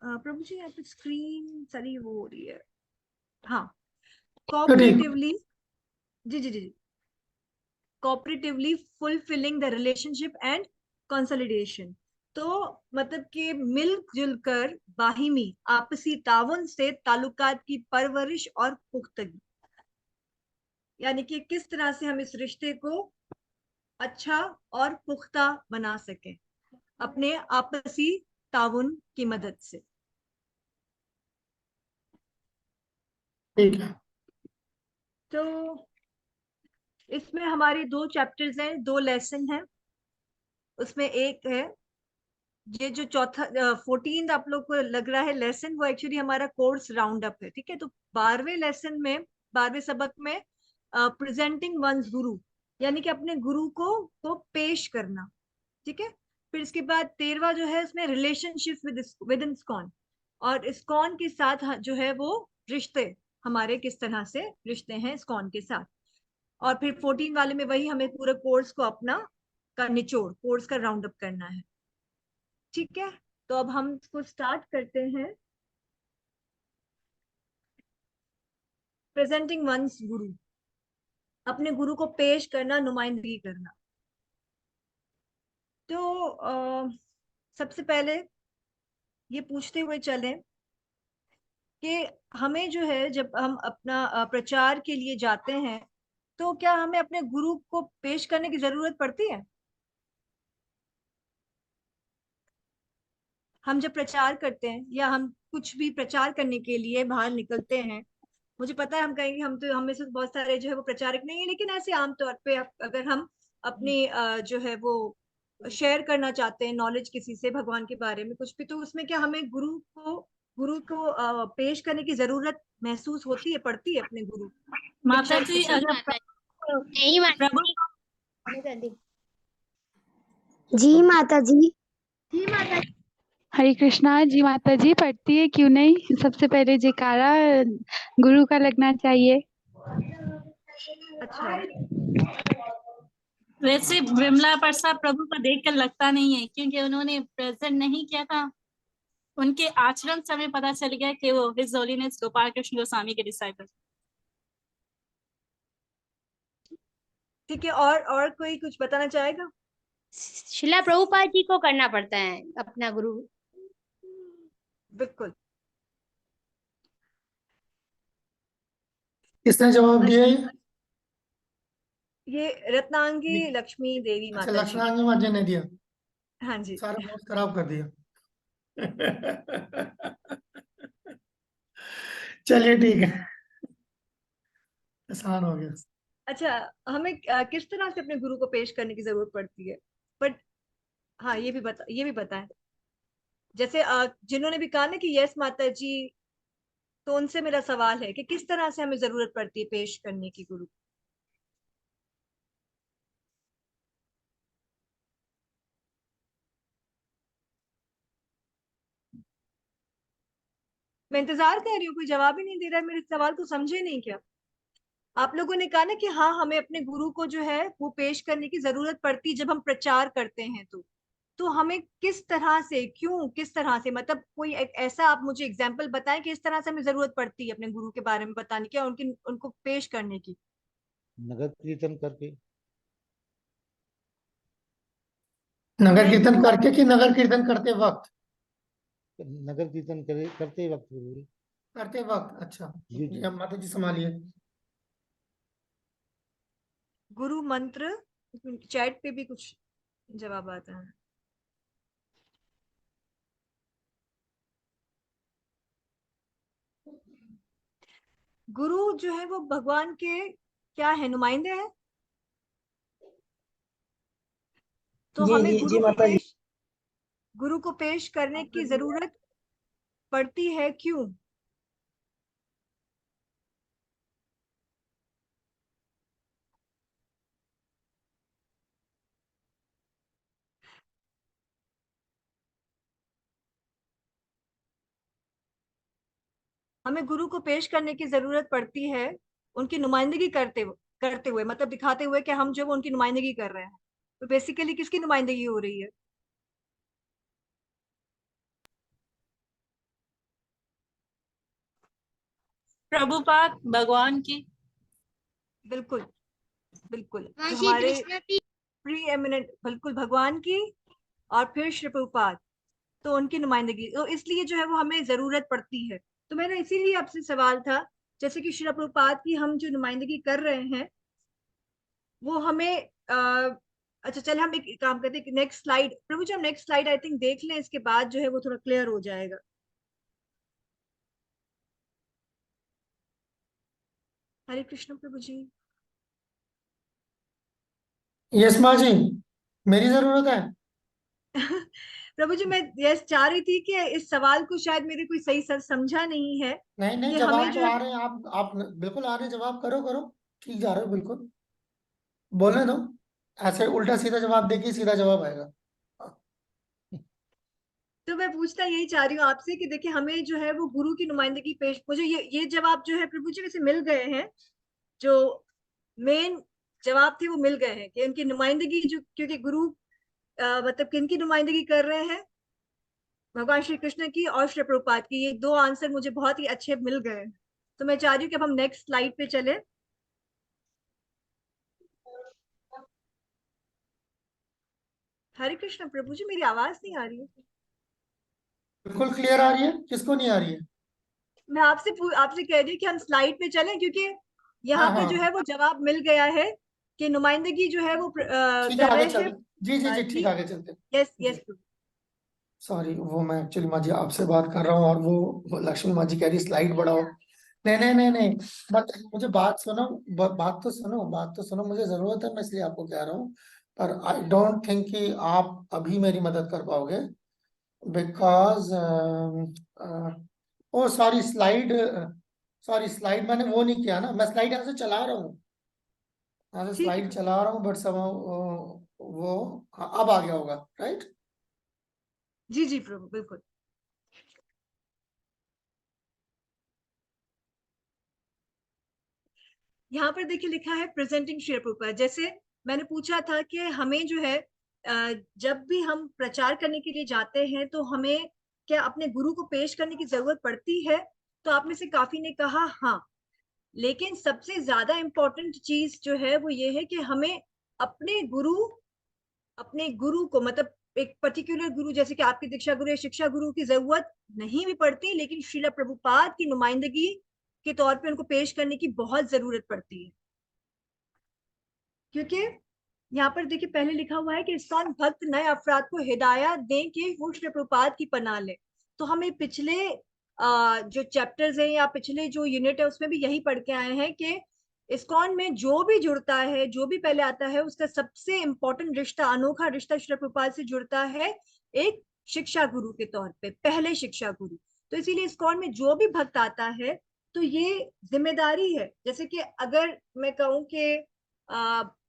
प्रभु जी यहाँ पे स्क्रीन सारी वो हो रही है। हाँ, तो ठीक। कोऑपरेटिवली, जी जी जी, cooperatively fulfilling the relationship and consolidation. तो मतलब कि मिलजुल कर बाहिमी आपसी ताउन से ताल्लुकात की परवरिश और पुख्तगी, यानी कि किस तरह से हम इस रिश्ते को अच्छा और पुख्ता बना सकें अपने आपसी ताउन की मदद से। ठीक है। तो इसमें हमारे दो चैप्टर्स हैं, दो लेसन हैं। उसमें एक है ये जो चौथा 14 आप लोग को लग रहा है लेसन, वो एक्चुअली हमारा कोर्स राउंड अप है। ठीक है, तो 12वें लेसन में, 12वें सबक में प्रेजेंटिंग वंस गुरु, यानी कि अपने गुरु को पेश करना। ठीक है, फिर इसके बाद 13वां जो है उसमें रिलेशनशिप विद इस्कॉन, और इस्कॉन के साथ जो है वो रिश्ते हमारे किस तरह से रिश्ते हैं इस्कॉन के साथ। और फिर 14 वाले में वही हमें पूरे कोर्स को अपना का निचोड़, कोर्स का राउंड अप करना है। ठीक है, तो अब हम इसको स्टार्ट करते हैं। प्रेजेंटिंग वंस गुरु, अपने गुरु को पेश करना, नुमाइंदगी करना। तो सबसे पहले ये पूछते हुए चलें कि हमें जो है जब हम अपना प्रचार के लिए जाते हैं तो क्या हमें अपने गुरु को पेश करने की जरूरत पड़ती है? हम जब प्रचार करते हैं या हम कुछ भी प्रचार करने के लिए बाहर निकलते हैं, मुझे पता है हम कहेंगे हम तो, हम में से बहुत सारे जो है वो प्रचारक नहीं है, लेकिन ऐसे आमतौर पे अगर हम अपनी जो है वो शेयर करना चाहते हैं नॉलेज किसी से भगवान के बारे में कुछ भी, तो उसमें क्या हमें गुरु को पेश करने की जरूरत महसूस होती है, पड़ती है अपने गुरु माता जी पिक्चर? अगर नहीं माता प्रभु जी, माता जी। जी माता। हरे कृष्णा जी, माता जी पढ़ती है क्यों नहीं। सबसे पहले जयकारा गुरु का लगना चाहिए। अच्छा, वैसे विमला प्रसाद प्रभु को देखकर लगता नहीं है, क्योंकि उन्होंने प्रेजेंट नहीं किया था। उनके आचरण से हमें पता चल गया कि वो हिज होलीनेस गोपाल कृष्ण गोस्वामी के डिसाइपल। ठीक है, और कोई कुछ बताना चाहेगा? शिला प्रभुपाद जी को करना पड़ता है अपना गुरु। बिल्कुल। किसने जवाब दिया ये? ये रत्नांगी लक्ष्मी देवी अच्छा, माता जी। लक्ष्मणांगी माता जी ने दिया। हाँ जी। सारा बहुत खराब कर दिया। चलिए ठीक है, आसान हो गया। अच्छा, हमें किस तरह से अपने गुरु को पेश करने की जरूरत पड़ती है? बट हाँ, ये भी बताएं। जैसे जिन्होंने भी कहा ना कि यस माता जी, तो उनसे मेरा सवाल है कि किस तरह से हमें जरूरत पड़ती है पेश करने की गुरु? मैं इंतजार कर रही हूँ, कोई जवाब ही नहीं दे रहा है, मेरे सवाल को समझे नहीं क्या? आप लोगों ने कहा ना कि हाँ, हमें अपने गुरु को जो है वो पेश करने की जरूरत पड़ती है जब हम प्रचार करते हैं। तो हमें किस तरह से, क्यों, किस तरह से, मतलब कोई एक ऐसा आप मुझे एग्जाम्पल बताएं कि इस तरह से हमें जरूरत पड़ती है अपने गुरु के बारे में बताने की और उनको पेश करने की। नगर कीर्तन करके। नगर मैं कीर्तन गुरु करके कि नगर कीर्तन करते वक्त? नगर कीर्तन करते वक्त जरूरी। करते वक्त, अच्छा। जी जी। अब माता जी संभालिए। गुरु मंत्र, चैट पे भी कुछ जवाब आता है। गुरु जो है वो भगवान के क्या है, नुमाइंदे हैं। तो जी हमें जी जी माता जी। गुरु को पेश करने की जरूरत पड़ती है, क्यों? हमें गुरु को पेश करने की जरूरत पड़ती है उनकी नुमाइंदगी करते हुए, मतलब दिखाते हुए कि हम जो वो उनकी नुमाइंदगी कर रहे हैं। तो बेसिकली किसकी नुमाइंदगी हो रही है? प्रभुपाद भगवान की। बिल्कुल बिल्कुल, जो भगवान श्री हमारे कृष्ण की। प्री एमिनेंट, बिल्कुल भगवान की, और फिर श्री प्रभुपाद, तो उनकी नुमाइंदगी, तो इसलिए जो है वो हमें जरूरत पड़ती है। तो मेरा इसीलिए आपसे सवाल था, जैसे कि श्री प्रभुपाद की हम जो नुमाइंदगी कर रहे हैं वो हमें अच्छा चल, हम एक काम करते हैं, नेक्स्ट स्लाइड प्रभु जी, हम नेक्स्ट स्लाइड आई थिंक देख लें, इसके बाद जो है वो थोड़ा क्लियर हो जाएगा। हरे कृष्ण प्रभु जी। यस माँ जी, मेरी जरूरत है। प्रभु जी, मैं यस चाह रही थी कि इस सवाल को शायद मेरे कोई सही सर समझा नहीं है नहीं नहीं, कि हमें जवाब जो तो है, आ रहे हैं, आप बिल्कुल आ रहे हैं, जवाब करो करो, ठीक जा रहे हो बिल्कुल, बोलने दो। ऐसे उल्टा सीधा जवाब देके सीधा जवाब आएगा। तो मैं पूछना यही चाह रही हूँ आपसे कि देखिए हमें जो है वो गुरु की नुमाइंदगी पेश, मुझे ये जवाब जो है प्रभु जी वैसे मिल गए हैं, जो मेन जवाब थे वो मिल गए हैं कि उनकी नुमाइंदगी जो, क्योंकि गुरु मतलब किनकी नुमाइंदगी कर रहे हैं, भगवान श्री कृष्ण की और श्री प्रभुपाद की, ये दो आंसर मुझे बहुत ही अच्छे मिल गए हैं। तो मैं चाह रही हूँ कि अब हम नेक्स्ट स्लाइड पे चले। हरे कृष्ण प्रभु जी, मेरी आवाज नहीं आ रही है। बिल्कुल क्लियर आ रही है, किसको नहीं आ रही है? मैं आपसे कह रही हूँ कि हम स्लाइड पे चलें, क्योंकि यहाँ हाँ पर हाँ, जो है वो जवाब मिल गया है कि नुमाइंदगी जो है वो ठीक है, कर आगे रहे चल, हैं। जी जी जी, ठीक, जी, आगे चलते यस जी। यस। सॉरी, वो मैं एक्चुअली माँ जी आपसे बात कर रहा हूँ, और वो लक्ष्मी माँ जी कह रही स्लाइड बढ़ाओ। नहीं नहीं नहीं नहीं, बट मुझे बात सुनो, बात तो सुनो, बात तो सुनो, मुझे जरूरत है, मैं इसलिए आपको कह रहा हूँ। पर आई डोंट थिंक कि आप अभी मेरी मदद कर पाओगे, बिकॉज ओ सॉरी, स्लाइड मैंने वो नहीं किया ना, मैं स्लाइड यहाँ से चला रहा हूँ, यहाँ से ठीक स्लाइड है, चला रहा हूँ, बट सब वो हाँ, अब आ गया होगा, राइट? जी जी प्रभु, बिल्कुल। यहाँ पर देखिए लिखा है प्रेजेंटिंग श्री प्रभुपाद। जैसे मैंने पूछा था कि हमें जो है जब भी हम प्रचार करने के लिए जाते हैं तो हमें क्या अपने गुरु को पेश करने की जरूरत पड़ती है, तो आप में से काफी ने कहा हाँ। लेकिन सबसे ज्यादा इम्पोर्टेंट चीज जो है वो ये है कि हमें अपने गुरु को, मतलब एक पर्टिकुलर गुरु, जैसे कि आपकी दीक्षा गुरु या शिक्षा गुरु की जरूरत नहीं भी पड़ती, लेकिन श्रीला प्रभुपाद की नुमाइंदगी के तौर पे उनको पेश करने की बहुत जरूरत पड़ती है। क्योंकि यहाँ पर देखिए पहले लिखा हुआ है कि इस्कॉन भक्त नए अफराद को हिदायत दें कि वो श्री प्रभुपाद की पनाह ले। तो हमें पिछले जो चैप्टर्स हैं या पिछले जो यूनिट है उसमें भी यही पढ़ के आए हैं कि इस्कॉन में जो भी जुड़ता है, जो भी पहले आता है, उसका सबसे इम्पोर्टेंट रिश्ता, अनोखा रिश्ता श्री प्रभुपाद से जुड़ता है, एक शिक्षा गुरु के तौर पे, पहले शिक्षा गुरु। तो इसीलिए इस्कॉन में जो भी भक्त आता है तो ये जिम्मेदारी है, जैसे कि अगर मैं कहूँ कि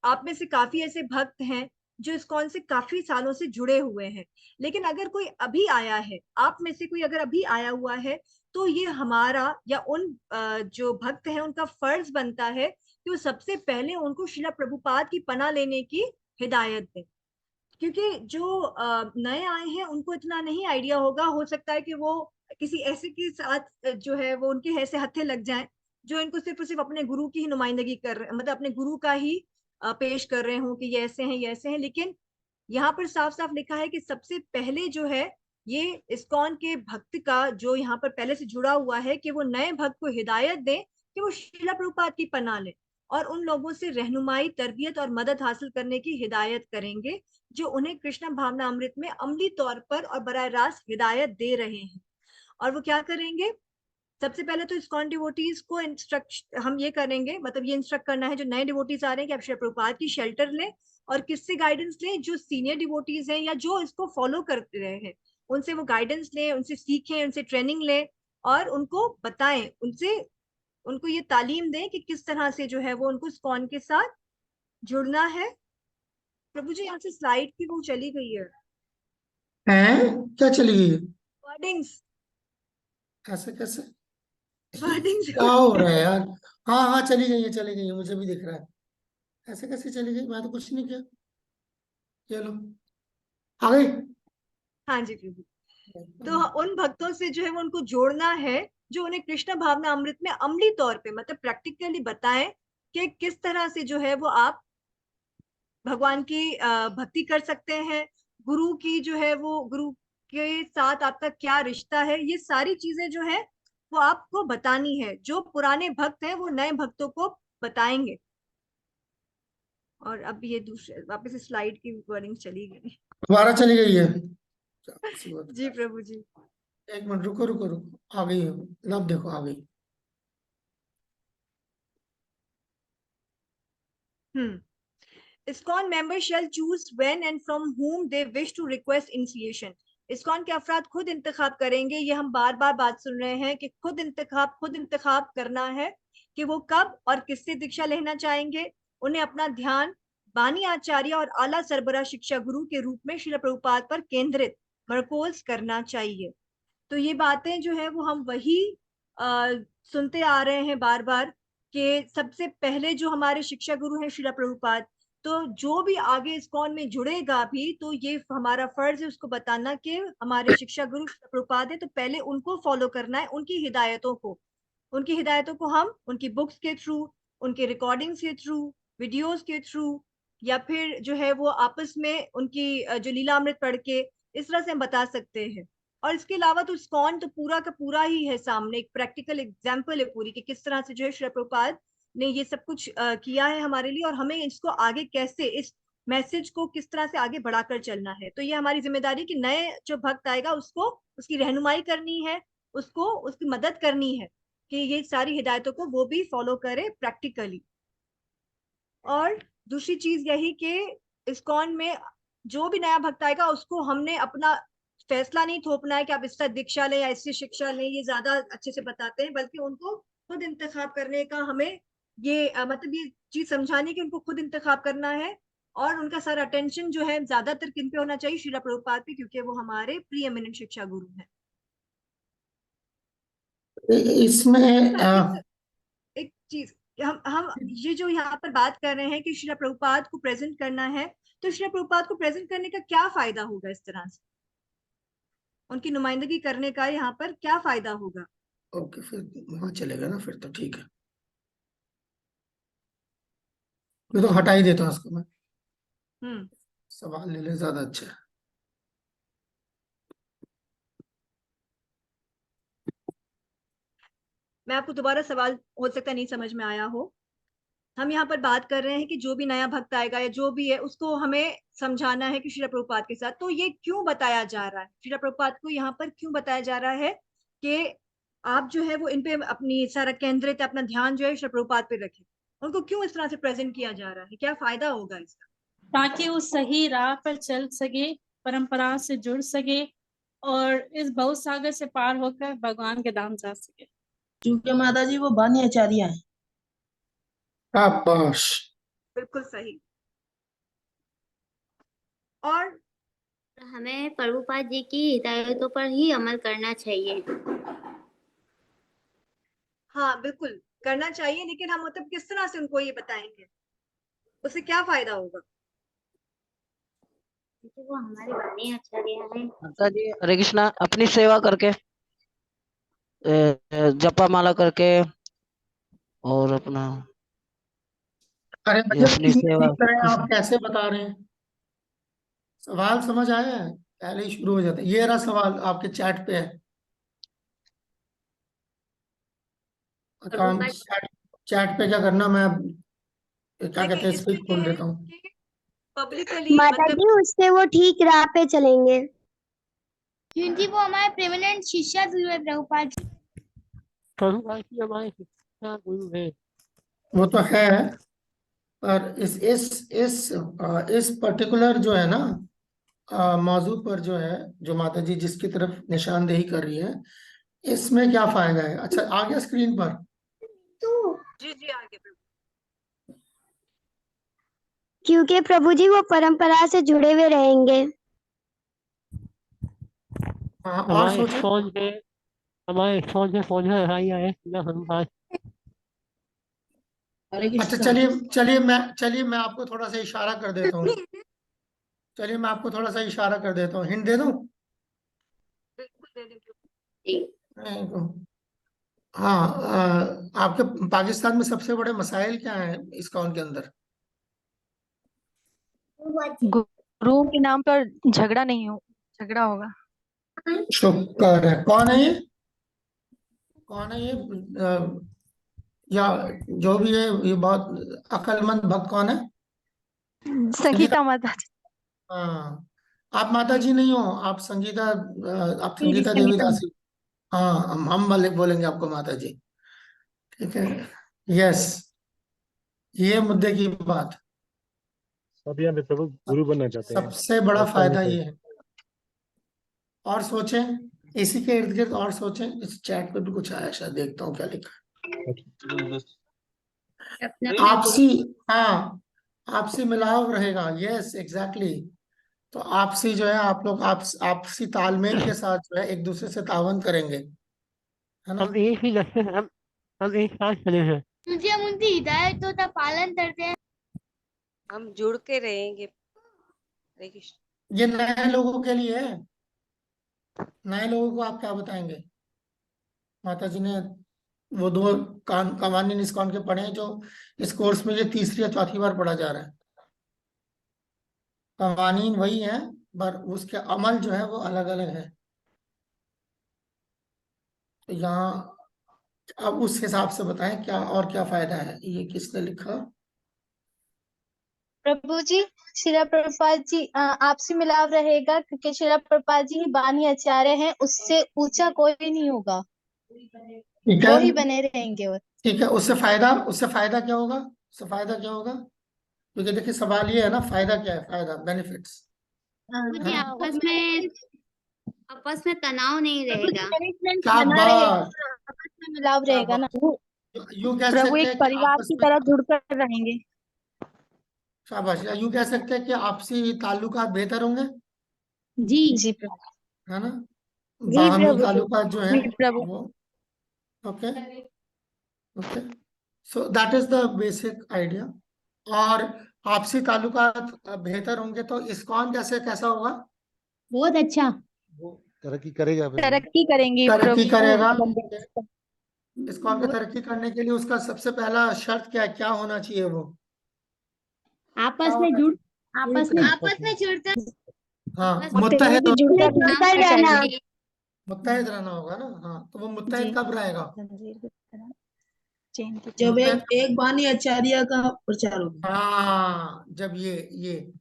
आप में से काफी ऐसे भक्त हैं जो इस्कॉन से काफी सालों से जुड़े हुए हैं, लेकिन अगर कोई अभी आया है, आप में से कोई अगर अभी आया हुआ है, तो ये हमारा या उन जो भक्त हैं उनका फर्ज बनता है कि वो सबसे पहले उनको श्रीला प्रभुपाद की पनाह लेने की हिदायत दें। क्योंकि जो नए आए हैं उनको इतना नहीं आइडिया होगा, हो सकता है कि वो किसी ऐसे के साथ जो है वो उनके ऐसे हत्थे लग जाएं जो इनको सिर्फ और सिर्फ अपने गुरु की ही नुमाइंदगी कर रहे हैं, मतलब अपने गुरु का ही पेश कर रहे हों कि ये ऐसे हैं, ये ऐसे हैं। लेकिन यहाँ पर साफ साफ लिखा है कि सबसे पहले जो है ये इस्कॉन के भक्त का जो यहाँ पर पहले से जुड़ा हुआ है कि वो नए भक्त को हिदायत दें कि वो श्रीला प्रभुपाद की पनाह लें, और उन लोगों से रहनुमाई, तरबियत और मदद हासिल करने की हिदायत करेंगे जो उन्हें कृष्ण भावना अमृत में अमली तौर पर और बराह रास्त हिदायत दे रहे हैं। और वो क्या करेंगे? सबसे पहले तो इस्कॉन डिवोटीज को इंस्ट्रक्ट हम ये करेंगे, मतलब ये इंस्ट्रक्ट करना है जो नए डिवोटीज आ रहे हैं कि आप श्री प्रभुपाद की शेल्टर लें, और किससे गाइडेंस लें? जो सीनियर डिवोटीज हैं या जो इसको फॉलो करते रहे हैं उनसे वो गाइडेंस लें, उनसे सीखें, उनसे ट्रेनिंग लें, और उनको बताएं, उनसे उनको ये तालीम दें कि किस तरह से जो है वो उनको इस्कॉन के साथ जुड़ना है। प्रभु जी यहाँ से स्लाइड की वो चली गई है, हैं, क्या चली गई है? वर्डिंग्स, ऐसे कैसे? वर्डिंग्स क्या हो रहा है यार? हाँ हाँ, चली गई है, चली गई है, मुझे भी दिख रहा है। ऐसे कैसे चली गई? मैं तो कुछ नहीं किया। चलो, आ गई। हाँ जी प्रभु। तो उन भक्तों से जो है वो उनको जोड़ना है जो उन्हें कृष्ण भावना अमृत में अमली तौर पे मतलब प्रैक्टिकली बताएं कि किस तरह से जो है वो आप भगवान की भक्ति कर सकते हैं, गुरु की जो है वो गुरु के साथ आपका क्या रिश्ता है, ये सारी चीजें जो है वो आपको बतानी है। जो पुराने भक्त हैं वो नए भक्तों को बताएंगे। और अब ये दूसरे वापस स्लाइड की वर्डिंग चली गई। दोबारा चली गई है। जी प्रभु जी। एक मिनट रुको रुको रुको, आ गई है। अब देखो आ गई। ISKCON members shall choose when and from whom they wish to request initiation. ISKCON के अफराद खुद इंतखाब करेंगे। ये हम बार बार बात सुन रहे हैं कि खुद इंतखाब करना है कि वो कब और किससे दीक्षा लेना चाहेंगे। उन्हें अपना ध्यान बानी आचार्य और आला सरबराह शिक्षा गुरु के रूप में श्रील प्रभुपाद पर केंद्रित मरकोज करना चाहिए। तो ये बातें जो है वो हम वही सुनते आ रहे हैं बार बार कि सबसे पहले जो हमारे शिक्षा गुरु हैं श्रील प्रभुपाद, तो जो भी आगे ISKCON में जुड़ेगा भी तो ये हमारा फर्ज है उसको बताना कि हमारे शिक्षा गुरु श्रील प्रभुपाद है, तो पहले उनको फॉलो करना है, उनकी हिदायतों को हम उनकी बुक्स के थ्रू, उनके रिकॉर्डिंग्स के थ्रू, वीडियोस के थ्रू, या फिर जो है वो आपस में उनकी जो लीलामृत पढ़ के इस तरह से हम बता सकते हैं। और इसके अलावा तो ISKCON तो पूरा का पूरा ही है सामने, एक प्रैक्टिकल एग्जाम्पल है पूरी कि किस तरह से जो है श्री प्रभुपाद ने ये सब कुछ किया है हमारे लिए, और हमें इसको आगे कैसे इस मैसेज को किस तरह से आगे बढ़ाकर चलना है। तो ये हमारी जिम्मेदारी कि नए जो भक्त आएगा उसको उसकी रहनुमाई करनी है, उसको उसकी मदद करनी है कि ये सारी हिदायतों को वो भी फॉलो करे प्रैक्टिकली। और दूसरी चीज यही कि ISKCON में जो भी नया भक्त आएगा उसको हमने अपना फैसला नहीं थोपना है कि आप इससे दीक्षा लें या इससे शिक्षा लें, ये ज्यादा अच्छे से बताते हैं, बल्कि उनको खुद इंतखाब करने का हमें ये मतलब ये चीज समझानी कि उनको खुद इंतखाब करना है। और उनका सारा अटेंशन जो है ज्यादातर किन पे होना चाहिए? श्रील प्रभुपाद पे, क्योंकि वो हमारे प्री एमिनेंट शिक्षा गुरु हैं। इसमें एक चीज हम ये जो यहाँ पर बात कर रहे हैं कि श्रील प्रभुपाद को प्रेजेंट करना है, तो श्रील प्रभुपाद को प्रेजेंट करने का क्या फायदा होगा? इस तरह से उनकी नुमाइंदगी करने का यहाँ पर क्या फायदा होगा? ओके, फिर वहां चलेगा ना, फिर तो ठीक है, मैं तो हटा ही देता हूँ उसको। मैं सवाल ले ले, ज्यादा अच्छा है। मैं आपको दोबारा सवाल हो सकता है नहीं समझ में आया हो। हम यहाँ पर बात कर रहे हैं कि जो भी नया भक्त आएगा या जो भी है उसको हमें समझाना है कि श्रील प्रभुपाद के साथ, तो ये क्यों बताया जा रहा है? श्रील प्रभुपाद को यहाँ पर क्यों बताया जा रहा है कि आप जो है वो इन पे अपनी सारा केंद्रित अपना ध्यान जो है श्रील प्रभुपाद पे रखें? उनको क्यों इस तरह से प्रेजेंट किया जा रहा है? क्या फायदा होगा इसका? ताकि वो सही राह पर चल सके, परंपरा से जुड़ सके और इस भव सागर से पार होकर भगवान के धाम जा सके। क्योंकि माता जी वो बानी आचार्य है। शाबाश, बिल्कुल सही। और हमें प्रभुपाद जी की हिदायतों पर ही अमल करना चाहिए। हाँ बिल्कुल करना चाहिए, लेकिन हम मतलब किस तरह से उनको ये बताएंगे? उससे क्या फायदा होगा? क्योंकि वो हमारे बानी आचार्य हैं। माता जी हरे कृष्णा, अपनी सेवा करके, जपा माला करके, और अपना अरे ये भैया अपनी सेवा आप कैसे बता रहे हैं? सवाल समझ आया है? पहले ही शुरू हो जाता है। ये रहा सवाल आपके चैट पे है, अकाउंट चैट पे क्या करना, मैं क्या कहते हैं स्पीच खोल देता हूँ। पब्लिकली माता जी उससे वो ठीक राह पे चलेंगे। क्योंकि वो हमारे प्रेमिनेंट शिष्य गुरु है प्रभुपाद जी। प्रभुपाद जी हमारे शिक्षा गुरु है। वो तो है, पर इस पर्टिकुलर जो है ना मौजू पर जो है, जो माता जी जिसकी तरफ निशानदेही कर रही है, इसमें क्या फायदा है? अच्छा आ गया स्क्रीन पर? जी आगे। क्योंकि प्रभु जी वो परंपरा से जुड़े हुए रहेंगे। हाँ, और हमारे सोचिए। फोन पे आया है प्रभुपाद। अच्छा चलिए मैं आपको थोड़ा सा इशारा कर देता हूँ। चलिए मैं आपको थोड़ा सा इशारा कर देता हूँ, हिंट दे दूँ? बिल्कुल दे दीजिए। नहीं, हाँ, आपके पाकिस्तान में सबसे बड़े मसाइल क्या हैं इस्कॉन के अंदर? गुरु के नाम पर झगड़ा होगा। शुक्र है। कौन है ये? कौन है ये? या जो भी है, ये बहुत अक्लमंद भक्त कौन है? संगीता माता जी। हाँ, आप माता जी नहीं हो, आप संगीता, आप संगीता संगीता। देवीदासी। हाँ, हम बोलेंगे आपको माता जी। ठीक है। यस, ये मुद्दे की बात। सब यहाँ पे प्रभु गुरु बनना चाहते हैं, सबसे बड़ा ऐसा फायदा नहीं ये है। और सोचें, इसी के इर्द गिर्द और सोचें। इस चैट पे भी कुछ आया, शायद देखता हूँ क्या लिखा है। आपसी, हाँ, आपसी मिलाव रहेगा। Yes, exactly. तो आपसी जो है, आप लोग आपसी तालमेल के साथ जो है एक दूसरे से तावन करेंगे, है ना? हम एक ही लक्ष्य हम एक साथ चले हैं। मुझे हम उनकी हिदायतों का पालन करते हैं। हम जुड़ के रहेंगे। हरे कृष्ण। ये नए लोगों के लिए है। नए लोगों को आप क्या बताएंगे? माता जी ने वो दो कवानीन इस्कॉन के पढ़े हैं, जो इस कोर्स में ये तीसरी या चौथी बार पढ़ा जा रहा है। कवानीन वही है, पर उसके अमल जो है वो अलग अलग है। तो यहाँ अब उस हिसाब से बताएं क्या और क्या फायदा है। ये किसने लिखा? प्रभु जी, श्रीला प्रभुपाद जी, आपसी मिलाव रहेगा क्योंकि श्रीला प्रभुपाद जी ही बानी आचार्य हैं, उससे ऊंचा कोई नहीं होगा, ठीक वो है। ही बने रहेंगे। और ठीक है, उससे फायदा क्या होगा? उससे फायदा क्या होगा? क्योंकि देखिए, सवाल ये है ना, फायदा क्या है? फायदा, बेनिफिट्स, मुझे है ना? आपस में तनाव नहीं रहेगा। क्या बना रहेगा, बात! आपस में मिलाव क्या रहेगा ना। बात! यूं कह प्रभु सकते एक हैं कि परिवार आपस की में, तरह जुड़कर रहेंगे। शाबाश, या यूं कह सकते हैं कि आपसी ताल्लुकात बेहतर होंगे, जी प्रभु। है ना? जी बाहमी प्रभु जी। ताल्लुकात जो है जी प्रभु। वो। Okay, okay. So that is the basic idea. और आपसी ताल्लुकात बेहतर होंगे तो इस्कॉन कैसा होगा? बहुत अच्छा। वो तरक्की करेगा प्रभु। तरक्की करेंगे तरक्की प्रभु। करेगा। लंबे- इस्कॉन की तरक्की करने के लिए उसका सबसे पहला शर्त क्या होना चाहिए? वो आपस में जुड़ आपस में जुड़कर हाँ, प्रभु जी जुड़कर रहना चाहिए। मुत्तहिद रहना होगा ना। हाँ, तो वो मुत्तहिद जी। कब रहेगा? जंजीर की तरह चेन की जब तरह। एक बानी आचार्य का प्रचार होगा। हाँ, जब ये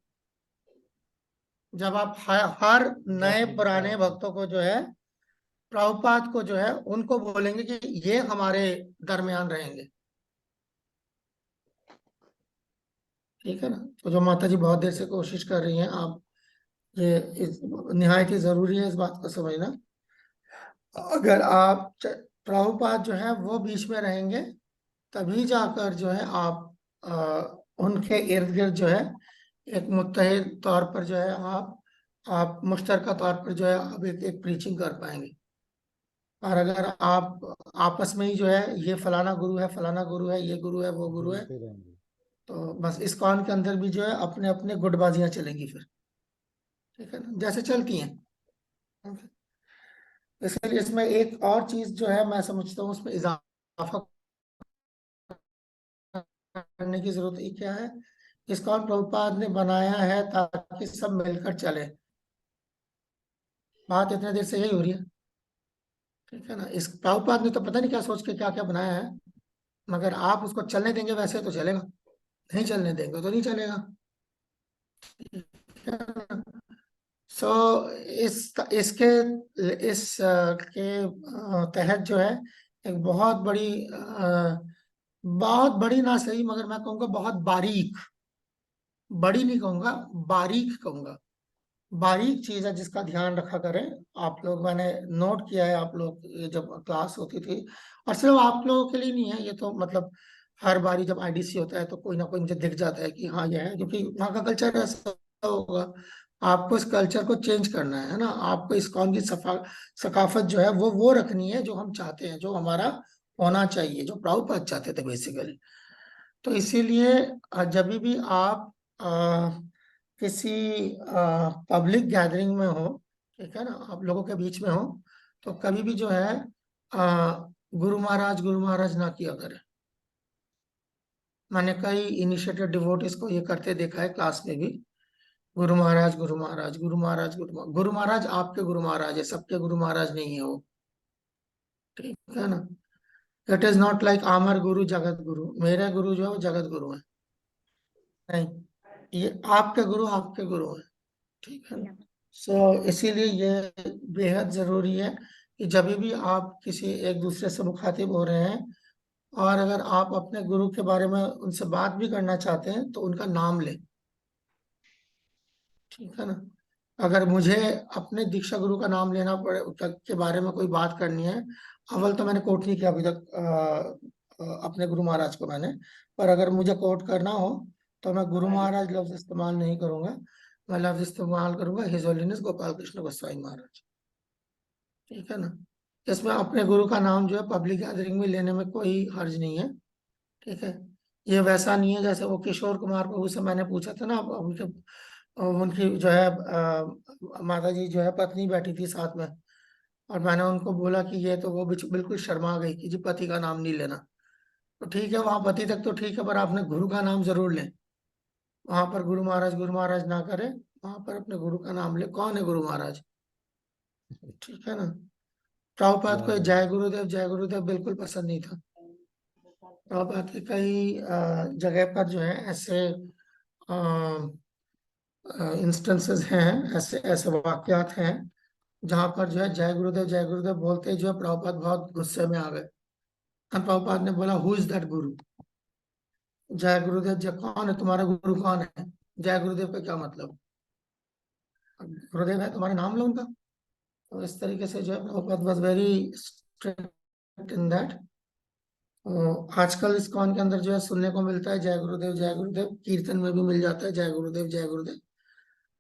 जब आप हर नए पुराने भक्तों को जो है, प्रभुपाद को जो है, उनको बोलेंगे कि ये हमारे दरमियान रहेंगे। ठीक है ना? तो जो माता जी बहुत देर से कोशिश कर रही हैं, आप निहायत ही जरूरी है इस बात को समझना। अगर आप प्रभुपाद जो है वो बीच में रहेंगे, तभी जाकर जो है आप उनके इर्द गिर्द जो है एक मुत्तहिद तौर पर जो है आप मुश्तरका तौर पर जो है आप एक प्रीचिंग कर पाएंगे। और अगर आप आपस में ही जो है, ये फलाना गुरु है, फलाना गुरु है, ये गुरु है, वो गुरु है, जुड़ते रहेंगे। तो बस इस्कॉन के अंदर भी जो है अपने अपने गुटबाजियां चलेंगी फिर। ठीक है ना? जैसे चलती हैं। Okay? इसलिए इसमें एक और चीज जो है मैं समझता हूँ, उसमें इजाफा करने की जरूरत है। क्या है? इस्कॉन प्रभुपाद ने बनाया है ताकि सब मिलकर चले। बात इतने देर से यही हो रही है। ठीक है ना? इस प्रभुपाद ने तो पता नहीं क्या सोच के क्या क्या बनाया है, मगर आप उसको चलने देंगे वैसे तो चलेगा, नहीं चलने देंगे तो नहीं चलेगा। सो इसके इस के तहत जो है एक बहुत बड़ी ना सही, मगर मैं कहूँगा बहुत बारीक, बड़ी नहीं कहूँगा, बारीक कहूँगा, बारीक चीज है जिसका ध्यान रखा करें आप लोग। मैंने नोट किया है, आप लोग ये जब क्लास होती थी, और सिर्फ आप लोगों के लिए नहीं है ये, तो मतलब हर बारी जब आईडीसी होता है तो कोई ना कोई मुझे दिख जाता है कि हाँ ये है, क्योंकि वहाँ का कल्चर ऐसा होगा। आपको इस कल्चर को चेंज करना है ना। आपको इस्कॉन की सकाफत जो है वो रखनी है जो हम चाहते हैं, जो हमारा होना चाहिए, जो प्रभुपाद चाहते थे बेसिकली। तो इसीलिए जब भी आप किसी पब्लिक गैदरिंग में हो, ठीक है ना, आप लोगों के बीच में हो, तो कभी भी जो है गुरु महाराज ना किया करें। मैंने कई इनिशिएटेड डिवोटीज को ये करते देखा है क्लास में भी। गुरु महाराज गुरु महाराज गुरु महाराज गुरु महाराज आपके गुरु महाराज है, सबके गुरु महाराज नहीं है वो, ठीक है ना। इट इज नॉट लाइक आमर गुरु जगत गुरु, मेरे गुरु जो है वो जगत गुरु है नहीं, ये आपके गुरु है, ठीक है ना। सो इसीलिए ये बेहद जरूरी है कि जब भी आप किसी एक दूसरे से मुखातिब हो रहे हैं और अगर आप अपने गुरु के बारे में उनसे बात भी करना चाहते हैं तो उनका नाम लें, ठीक है ना। अगर मुझे अपने दीक्षा गुरु का नाम लेना पड़े के बारे में कोई बात करनी है, अव्वल तो मैंने कोट नहीं किया अभी तक अपने गुरु महाराज को मैंने, पर अगर मुझे कोट करना हो तो मैं गुरु महाराज लफ्ज इस्तेमाल नहीं करूंगा, मैं लफ्ज इस्तेमाल करूंगा हिज होलीनेस गोपाल कृष्ण गोस्वामी महाराज, ठीक है ना। इसमें अपने गुरु का नाम जो है पब्लिक गैदरिंग में लेने में कोई हर्ज नहीं है, ठीक है। ये वैसा नहीं है जैसे वो किशोर कुमार प्रभु से मैंने पूछा था ना, उनकी जो है माता जी जो है पत्नी बैठी थी साथ में, और मैंने उनको बोला कि ये तो वो बिल्कुल शर्मा गई कि जी पति का नाम नहीं लेना। तो ठीक है, वहां पति तक तो ठीक है, पर आपने गुरु का नाम जरूर लें। वहां पर गुरु महाराज ना करे, वहां पर अपने गुरु का नाम ले। कौन है गुरु महाराज, ठीक है ना। प्रभुपाद को जय गुरुदेव बिल्कुल पसंद नहीं था। प्रभुपाद के कई जगह पर जो है ऐसे इंस्टेंसेस हैं, ऐसे वाक्यात हैं जहां पर जो है जय गुरुदेव बोलते ही जो है प्रभुपाद बहुत गुस्से में आ गए। प्रभुपाद ने बोला हु इज दैट गुरु, जय गुरुदेव जय कौन है तुम्हारा गुरु, कौन है, जय गुरुदेव का क्या मतलब, गुरुदेव है तुम्हारे नाम लो उनका। तो इस तरीके से जो है Prabhupada was very strict in that. आजकल इस्कॉन के अंदर जो है सुनने को मिलता है जय गुरुदेव, कीर्तन में भी मिल जाता है जय गुरुदेव,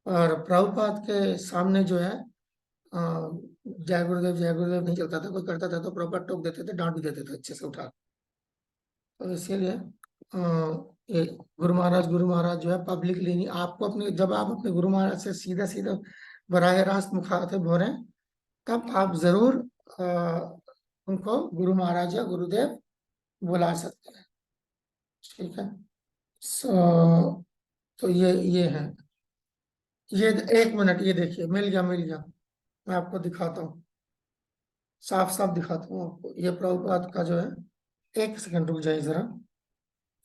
और प्रभुपाद के सामने जो है जय गुरुदेव नहीं चलता था। कोई करता था तो प्रभुपाद टोक देते थे, डांट भी देते थे अच्छे से उठा। तो इसीलिए गुरु महाराज जो है पब्लिकली नहीं, आपको अपने जब आप अपने गुरु महाराज से सीधा बराह रास्त मुखातिब हो रहे हैं तब आप जरूर उनको गुरु महाराज या गुरुदेव बुला सकते हैं, ठीक है। तो ये है, ये 1 मिनट, ये देखिए मिल गया, मैं आपको दिखाता हूँ, साफ दिखाता हूँ आपको। ये प्रभुपाद का जो है, 1 सेकंड रुक जाइए जरा,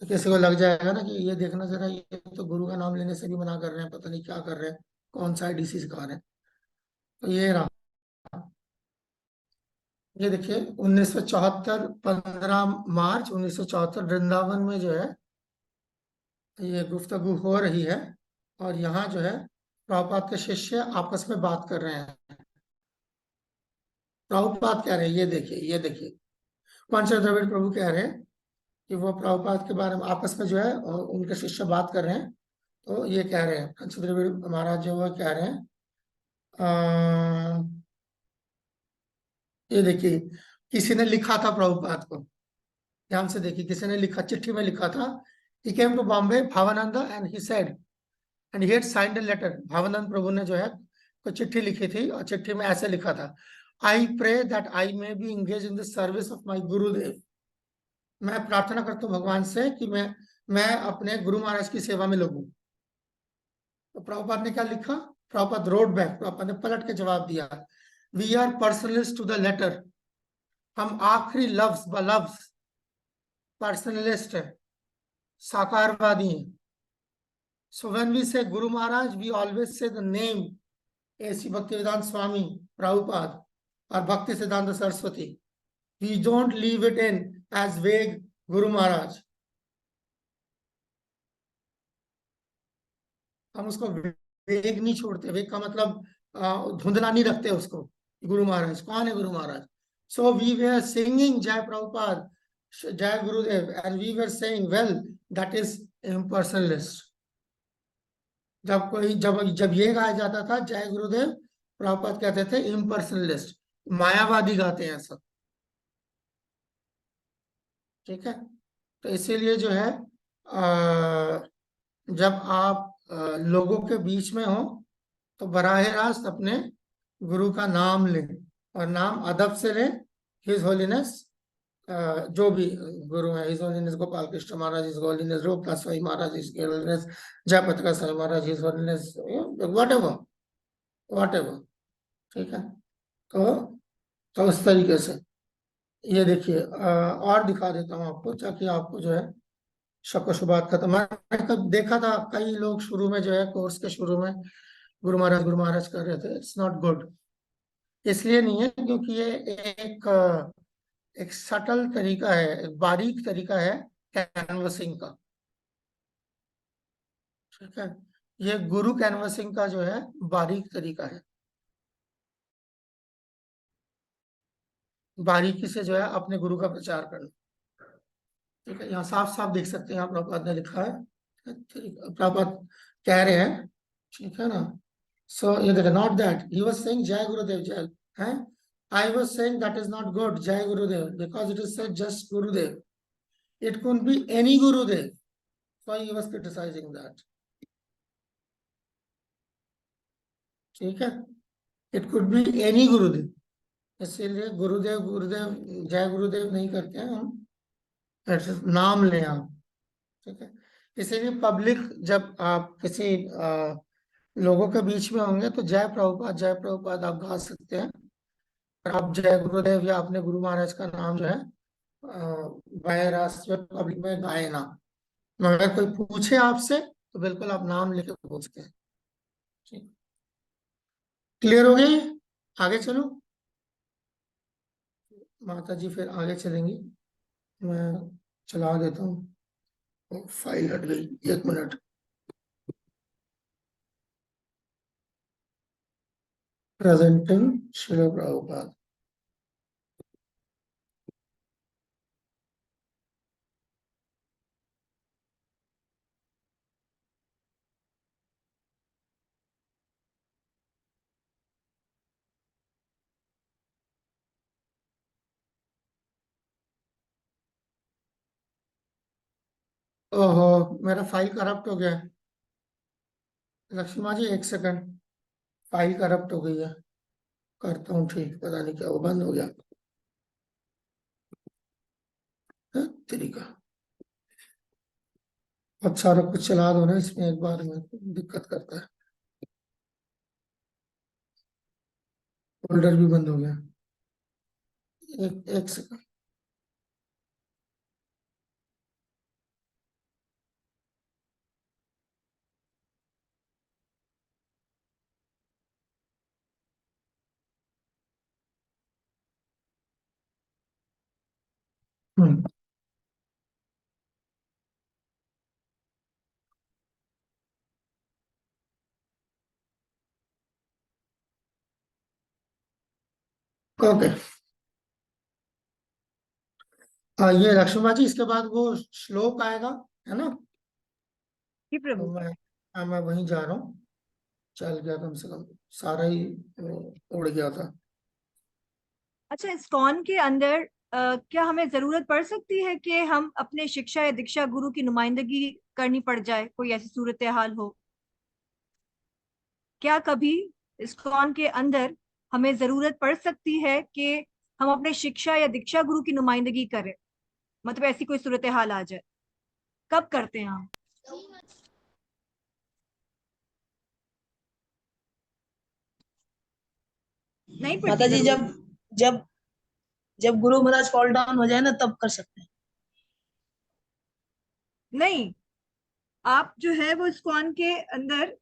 तो किसी को लग जाएगा ना कि ये देखना जरा, ये तो गुरु का नाम लेने से भी मना कर रहे हैं, पता नहीं क्या कर रहे हैं, कौन सा डीसी सिखा रहे हैं। तो ये रहा, ये देखिए 1974 15 मार्च 1974 वृंदावन में जो है ये गुफ्तगू हो रही है, और यहाँ जो है प्रभुपाद के शिष्य आपस में बात कर रहे हैं। प्रभुपाद कह रहे हैं, ये देखिए पंच द्रविड़ प्रभु कह रहे हैं कि वो प्रभुपाद के बारे में आपस में जो है उनके शिष्य बात कर रहे हैं। तो ये कह रहे हैं पंच द्रविड़ महाराज जो वो कह रहे हैं, ये देखिए किसी ने लिखा था प्रभुपाद को, ध्यान से देखिए, किसी ने लिखा, चिट्ठी में लिखा था, he came to Bombay, Bhavananda, and he said, and he had signed a letter। Bhavanand प्रभु ने जो है कोई चिट्ठी लिखी थी और चिट्ठी में ऐसे लिखा था, I pray that I may be engaged in the service of my Gurudev। मैं प्रार्थना करता हूँ भगवान से कि मैं अपने गुरु महाराज की सेवा में लगूं। तो प्रभुपाद ने क्या लिखा, प्रभुपाद रोड बैक, प्रभुपाद ने पलट के जवाब दिया, we are personalist to the letter. हम आखिरी लफ्ज पर्सनलिस्ट है, साकारवादी है। So when we say guru Maharaj we always say the name A.C. Bhaktivedanta Swami Prabhupada और Bhakti Siddhanta Saraswati. We don't leave it in as vague guru महाराज। हम उसको वेग नहीं छोड़ते, वेग का मतलब धुंधला नहीं रखते उसको। गुरु महाराज कौन है, Guru Maharaj. So we were singing जय प्रभुपाद जय Gurudev and we were saying well that is impersonalist. जब ये गाया जाता था जय गुरुदेव, प्रभुपाद कहते थे इम्पर्सनलिस्ट, मायावादी गाते हैं सब, ठीक है। तो इसीलिए जो है जब आप लोगों के बीच में हो तो बराह रास्त अपने गुरु का नाम लें, और नाम अदब से लें, हिज होलीनेस जो भी गुरु है, his holiness Gopal Krishna Maharaj, his holiness Rupdas Swami Maharaj, his holiness Jayapataka Swami Maharaj, his holiness whatever, ठीक है। तो उस तरीके से ये देखिए, और दिखा देता हूँ आपको ताकि आपको जो है शक शुबात खत्म। मैंने कब देखा था कई लोग शुरू में जो है कोर्स के शुरू में गुरु महाराज कर रहे थे। इट्स नॉट गुड, इसलिए नहीं है क्योंकि ये एक सटल तरीका है, एक बारीक तरीका है कैनवसिंग का, ठीक है। ये गुरु कैनवसिंग का जो है बारीक तरीका है, बारीकी से जो है अपने गुरु का प्रचार करना, ठीक है। यहाँ साफ साफ देख सकते हैं, प्रभुपाद ने लिखा है, प्रभुपाद कह रहे हैं, ठीक है ना। सो ये देखिए, not that he was saying जय गुरुदेव जय है, I was saying that is not good जय गुरुदेव because it is said just Gurudev, it could be any Gurudev, so he was criticising that, ठीक है। इट कुड बी एनी गुरुदेव, इसीलिए गुरुदेव गुरुदेव जय गुरुदेव नहीं करते हैं हम, नाम लें आप, ठीक है। इसीलिए पब्लिक जब आप किसी लोगों के बीच में होंगे तो जय प्रभुपाद आप गा सकते हैं, और आप जय गुरुदेव या अपने गुरु महाराज का नाम जो है पब्लिक में गाए ना। मगर कोई पूछे आपसे तो बिल्कुल आप नाम लेके पूछते हैं, ठीक। क्लियर हो गई, आगे चलो माता जी, फिर आगे चलेंगी। मैं चला देता हूँ, फाइल हट गई, 1 मिनट। प्रेजेंटिंग श्रील प्रभुपाद। ओहो, मेरा फाइल करप्ट हो गया है। लक्ष्मण जी 1 सेकंड, फाइल करप्ट हो गई है, करता हूँ ठीक, पता नहीं क्या वो बंद हो गया तरीका। अब सारा कुछ चला दो ना इसमें एक बार में, दिक्कत करता है। फोल्डर भी बंद हो गया, एक सेकंड। ओके, ये लक्ष्मण जी, इसके बाद वो श्लोक आएगा, है ना। जी प्रभु। तो मैं वहीं जा रहा हूँ, चल गया कम से कम, सारा ही उड़ गया था। अच्छा, इस्कॉन के अंदर क्या हमें जरूरत पड़ सकती है कि हम अपने शिक्षा या दीक्षा गुरु की नुमाइंदगी करनी पड़ जाए, कोई ऐसी सूरत हाल हो? क्या कभी इस्कॉन के अंदर हमें जरूरत पड़ सकती है कि हम अपने शिक्षा या दीक्षा गुरु की नुमाइंदगी करें, मतलब ऐसी कोई सूरत हाल आ जाए? कब करते हैं हम? नहीं माता जी, जब जब जब गुरु महाराज फॉल डाउन हो जाए ना, तब कर सकते हैं। नहीं, आप जो है वो इस्कॉन के अंदर,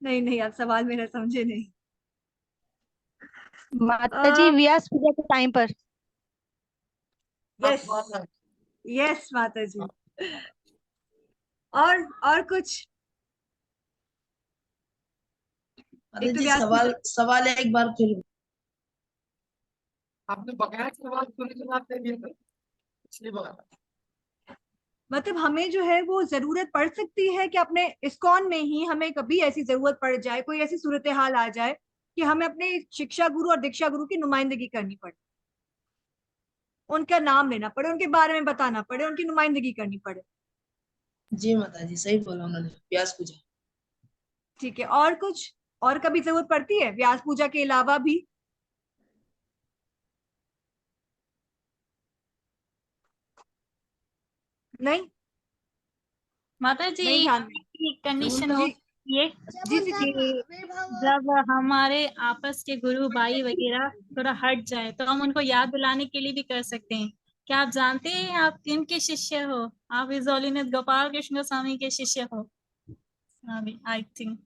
नहीं नहीं, आप सवाल मेरा समझे नहीं। माता जी व्यास पूजा के टाइम पर। यस यस माता जी। और कुछ? माता जी, सवाल एक बार फिर। आपने बकाया सवाल पूरे जवाब दे दिया था, इसलिए बता। मतलब हमें जो है वो जरूरत पड़ सकती है कि अपने इस्कॉन में ही हमें कभी ऐसी जरूरत पड़ जाए, कोई ऐसी सूरत हाल आ जाए कि हमें अपने शिक्षा गुरु और दीक्षा गुरु की नुमाइंदगी करनी पड़े, उनका नाम लेना पड़े, उनके बारे में बताना पड़े, उनकी नुमाइंदगी करनी पड़े। जी माता जी, सही बोला उन्होंने, व्यास पूजा। ठीक है, और कुछ? और कभी जरूरत पड़ती है व्यास पूजा के अलावा भी? नहीं माता जी नहीं ध्यान में। एक कंडीशन हो जी ये जी जी जी कि जब हमारे आपस के गुरु भाई वगैरह थोड़ा हट जाए तो हम उनको याद दिलाने के लिए भी कर सकते हैं। क्या आप जानते हैं आप किनके शिष्य हो? आप हिज होलीनेस गोपाल कृष्ण गोस्वामी के शिष्य हो। आई थिंक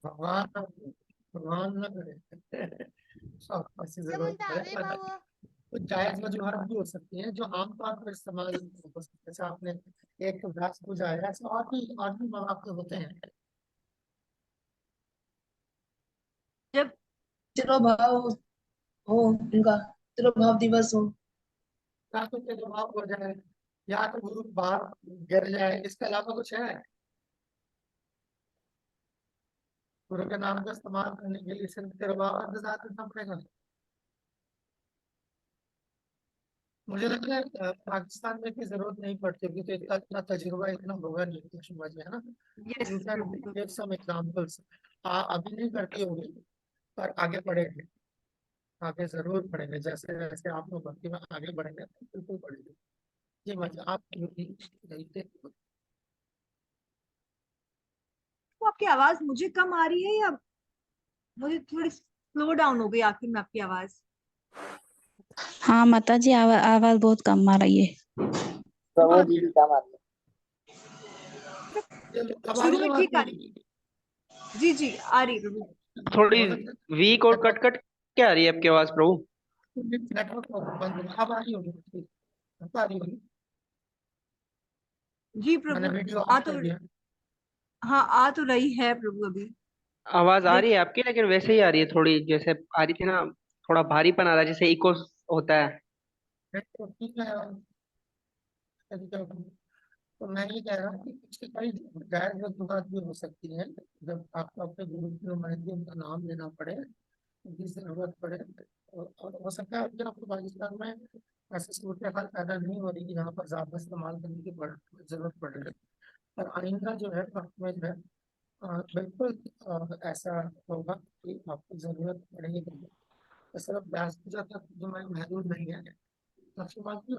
भगवान भगवान न करे सब ऐसी जरूरत है, पर कुछ जायज वजूहत भी हो सकती है जो आमतौर पर इस्तेमाल हो सकते हैं। जैसे आपने एक तो व्यास पूजा है, ऐसे और भी मौके होते हैं। जब तिरुभाव हो, उनका तिरुभाव दिवस हो, या तो तेजोभाव हो जाए, या तो गुरु बाहर गिर जाए, इसके अलावा कुछ है? गुरु के नाम का इस्तेमाल करने के लिए सिर्फ तिरुभाव इंतजार करना पड़ेगा। मुझे लगता है पाकिस्तान में की जरूरत नहीं पड़ती, क्योंकि इतना तजुर्बा इतना होगा नहीं लक्ष्मण जी, है ना। Yes You can give some examples. अभी नहीं करती होगी, पर आगे बढ़ेंगे, आगे जरूर बढ़ेंगे। जैसे जैसे आप लोग भक्ति में आगे बढ़ेंगे तो बिल्कुल बढ़ेंगे। ये मजा आप तो आपकी आवाज मुझे कम आ रही है या मुझे थोड़ी स्लो डाउन हो गई आखिर में आपकी आवाज? हाँ माता जी आवाज बहुत कम आ रही है। शुरू में ठीक आ रही। जी जी आ रही प्रभु। थोड़ी वीक और कट कट क्या आ रही है आपकी आवाज प्रभु? नेटवर्क अब आ रही होगी, अब आ रही होगी। जी मैंने प्रभु वीडियो आ ऑफ तो कर दिया। हाँ आ तो रही है प्रभु अभी। आवाज आ रही है आपकी, लेकिन वैसे ही आ रही है, थोड़ी जैसे आ रही थी ना, थोड़ा भारीपन आ रहा है, जैसे इको होता है। तो ठीक है, तो मैं ये कह रहा हूँ कि इसकी कई गैर वजूहत भी हो सकती है। जब आपको अपने गुरु की नुमाइंदगी उनका नाम लेना पड़े, उनकी जरूरत पड़े, और हो सकता है अभी आपको पाकिस्तान में ऐसी सूरत हाल पैदा नहीं हो रही कि यहाँ पर ज्यादा इस्तेमाल करने की जरूरत पड़ रही है। पर आइंदा जो है वक्त में जो है बिल्कुल ऐसा होगा कि आपको जरूरत पड़ेगी। तो सिर्फ व्यास पूजा तक जो मैं महदूद नहीं है, लक्ष्मण जी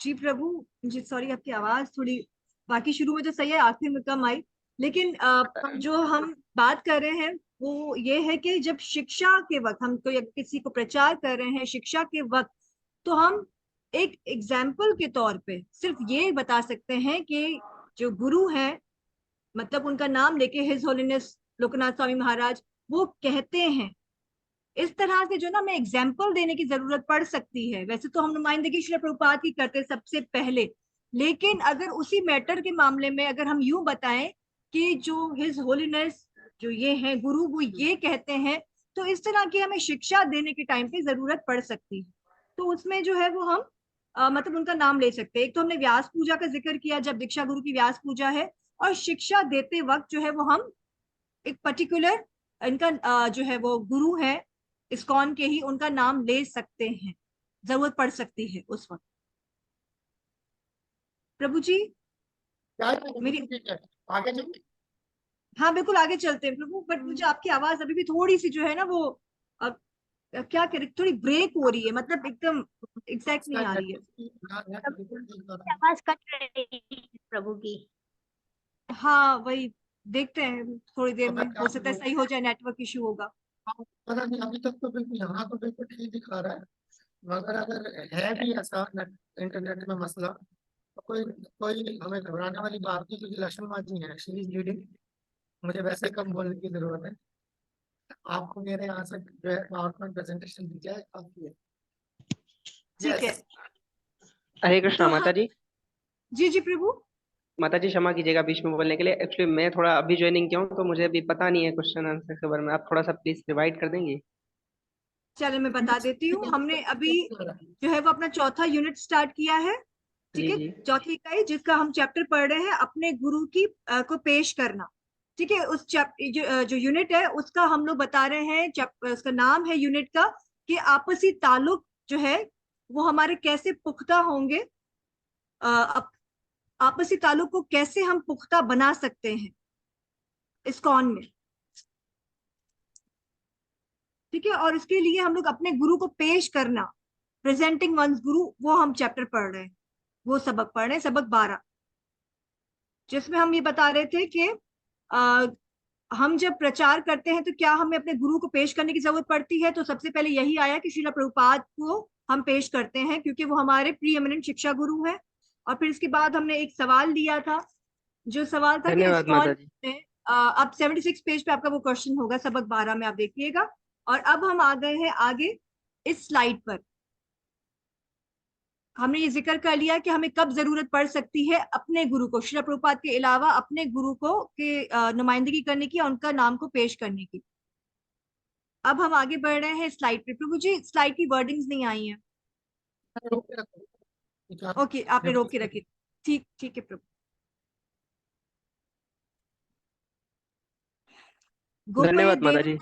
जी प्रभु जी सॉरी आपकी आवाज थोड़ी बाकी शुरू में तो सही है, आखिर में कम आई। लेकिन जो हम बात कर रहे हैं वो ये है कि जब शिक्षा के वक्त हम कोई किसी को प्रचार कर रहे हैं शिक्षा के वक्त, तो हम एक एग्जाम्पल के तौर पे सिर्फ ये बता सकते हैं कि जो गुरु हैं, मतलब उनका नाम लेके हिज होलीनेस लोकनाथ स्वामी महाराज वो कहते हैं, इस तरह से जो ना हमें एग्जाम्पल देने की जरूरत पड़ सकती है। वैसे तो हम नुमाइंदगी श्रील प्रभुपाद की करते सबसे पहले, लेकिन अगर उसी मैटर के मामले में अगर हम यूं बताएं कि जो हिज होलीनेस जो ये हैं गुरु वो ये कहते हैं, तो इस तरह की हमें शिक्षा देने के टाइम पे जरूरत पड़ सकती है। तो उसमें जो है वो हम मतलब उनका नाम ले सकते हैं। एक तो हमने व्यास पूजा का जिक्र किया, जब दीक्षा गुरु की व्यास पूजा है, और शिक्षा देते वक्त जो है वो हम एक पर्टिकुलर इनका जो है वो गुरु है इस्कॉन के ही, उनका नाम ले सकते हैं, जरूरत पड़ सकती है उस वक्त। प्रभु जी मेरी आगे चलते, हाँ बिल्कुल आगे चलते हैं प्रभु, बट मुझे आपकी आवाज अभी भी थोड़ी सी जो है ना वो अब क्या करें, थोड़ी ब्रेक हो रही है, मतलब एकदम एग्जैक्ट नहीं आ रही है। आवाज कट रही है प्रभु की। हाँ वही देखते हैं थोड़ी देर में, हो सकता है सही हो जाए, नेटवर्क इशू होगा। पता नहीं, अभी तक तो बिल्कुल यहाँ तो बिल्कुल ठीक दिखा रहा है, मगर अगर है भी ऐसा इंटरनेट में मसला तो कोई कोई हमें घबराने वाली बात नहीं, क्योंकि लक्ष्मण माँ जी हैं, शी इज लीडिंग। मुझे वैसे कम बोलने की जरूरत है। आपको मेरे यहाँ से जो है पावर पॉइंट प्रेजेंटेशन दी जाए काफी है। ठीक है हरे कृष्णा तो माता जी। जी जी प्रभु। माता जी क्षमा कीजिएगा बीच में बोलने के लिए, एक्चुअली मैं थोड़ा अभी ज्वाइनिंग किया हूँ तो मुझे अभी पता नहीं है क्वेश्चन आंसर के बारे में, आप थोड़ा सा प्लीज रिवाइड कर देंगे? चलो मैं बता देती हूँ। हमने अभी जो है वो अपना चौथा यूनिट स्टार्ट किया है, ठीक है, चौथी इकाई जिसका हम चैप्टर पढ़ रहे हैं अपने गुरु की को पेश करना। ठीक है, उस जो यूनिट है उसका हम लोग बता रहे हैं, उसका नाम है यूनिट का कि आपसी ताल्लुक जो है वो हमारे कैसे पुख्ता होंगे, आपसी ताल्लुक को कैसे हम पुख्ता बना सकते हैं इस्कॉन में। ठीक है। और उसके लिए हम लोग अपने गुरु को पेश करना, प्रेजेंटिंग वंस गुरु, वो हम चैप्टर पढ़ रहे हैं, वो सबक पढ़ रहे हैं, सबक 12, जिसमें हम ये बता रहे थे कि हम जब प्रचार करते हैं तो क्या हमें अपने गुरु को पेश करने की जरूरत पड़ती है। तो सबसे पहले यही आया कि श्रील प्रभुपाद को हम पेश करते हैं क्योंकि वो हमारे प्री एमिनेंट शिक्षा गुरु हैं। और फिर इसके बाद हमने एक सवाल लिया था, जो सवाल था कि धन्यवाद माता इस्कॉन जी। में अब 76 पेज पे आपका वो क्वेश्चन होगा, सबक 12 में आप देखिएगा। और अब हम आ गए हैं आगे इस स्लाइड पर। हमने ये जिक्र कर लिया कि हमें कब जरूरत पड़ सकती है अपने गुरु को, श्रील प्रभुपाद के अलावा अपने गुरु को के नुमाइंदगी करने की और उनका नाम को पेश करने की। अब हम आगे बढ़ रहे हैं स्लाइड पे। प्रभु जी स्लाइड की वर्डिंग्स नहीं आई हैं। ओके, आपने रोक के रखी। ठीक ठीक है प्रभु। धन्यवाद माता जी।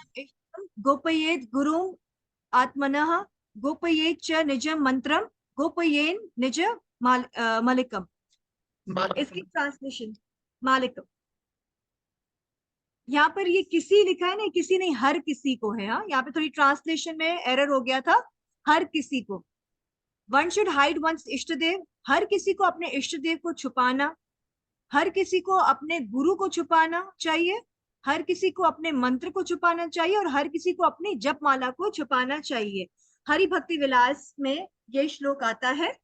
गोपयेत गुरुम आत्मनः गोपयेत च निजम मंत्रम गोपयेन निज मालिकम। इसकी ट्रांसलेशन मालिकम। यहाँ पर ये किसी लिखा है ना, किसी नहीं, हर किसी को है। हाँ, यहाँ पे थोड़ी ट्रांसलेशन में एरर हो गया था, हर किसी को। वन शुड हाइड वंस इष्ट देव, हर किसी को अपने इष्ट देव को छुपाना, हर किसी को अपने गुरु को छुपाना चाहिए, हर किसी को अपने मंत्र को छुपाना चाहिए और हर किसी को अपनी जप माला को छुपाना चाहिए। हरि भक्ति विलास में ये श्लोक आता है,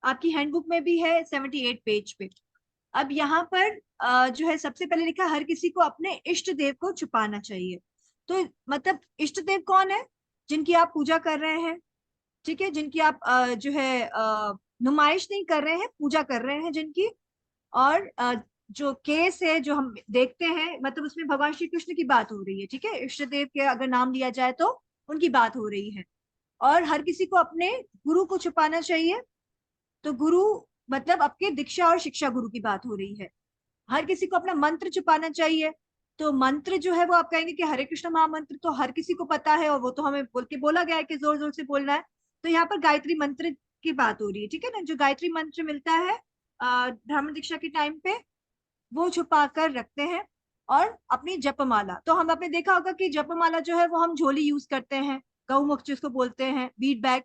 आपकी हैंडबुक में भी है 78 पेज पे। अब यहाँ पर जो है सबसे पहले लिखा हर किसी को अपने इष्ट देव को छुपाना चाहिए। तो मतलब इष्ट देव कौन है? जिनकी आप पूजा कर रहे हैं, ठीक है, जिनकी आप जो है नुमाइश नहीं कर रहे हैं, पूजा कर रहे हैं जिनकी। और जो केस है जो हम देखते हैं, मतलब उसमें भगवान श्री कृष्ण की बात हो रही है, ठीक है, इष्ट देव के अगर नाम लिया जाए तो उनकी बात हो रही है। और हर किसी को अपने गुरु को छुपाना चाहिए, तो गुरु मतलब आपके दीक्षा और शिक्षा गुरु की बात हो रही है। हर किसी को अपना मंत्र छुपाना चाहिए, तो मंत्र जो है वो आप कहेंगे कि हरे कृष्ण महामंत्र तो हर किसी को पता है और वो तो हमें बोल के बोला गया है कि जोर जोर से बोलना है। तो यहाँ पर गायत्री मंत्र की बात हो रही है, ठीक है ना। जो गायत्री मंत्र मिलता है ब्राह्मण दीक्षा के टाइम पे, वो छुपा कर रखते हैं। और अपनी जपमाला, तो हम आपने देखा होगा कि जपमाला जो है वो हम झोली यूज करते हैं, गौमुख जिसको बोलते हैं, बीट बैग,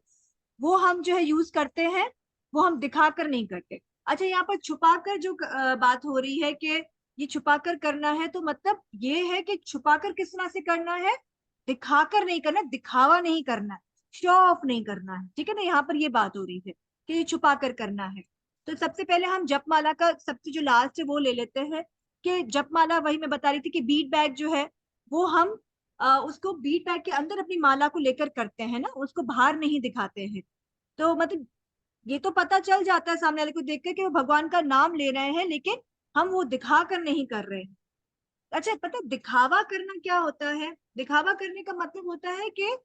वो हम जो है यूज करते हैं, वो हम दिखाकर नहीं करते। अच्छा, यहाँ पर छुपाकर जो बात हो रही है कि ये छुपाकर करना है, तो मतलब ये है कि छुपाकर किस तरह से करना है, दिखाकर नहीं करना, दिखावा नहीं करना है, शो ऑफ नहीं करना है, ठीक है ना। यहाँ पर ये बात हो रही है कि ये छुपाकर करना है। तो सबसे पहले हम जपमाला का सबसे जो लास्ट है वो ले लेते हैं कि जपमाला, वही मैं बता रही थी कि बीट बैग जो है वो हम उसको बीट बैग के अंदर अपनी माला को लेकर करते हैं ना, उसको बाहर नहीं दिखाते हैं। तो मतलब ये तो पता चल जाता है सामने वाले को देख के कि वो भगवान का नाम ले रहे हैं, लेकिन हम वो दिखा कर नहीं कर रहे हैं। अच्छा, पता दिखावा करना क्या होता है? दिखावा करने का मतलब होता है कि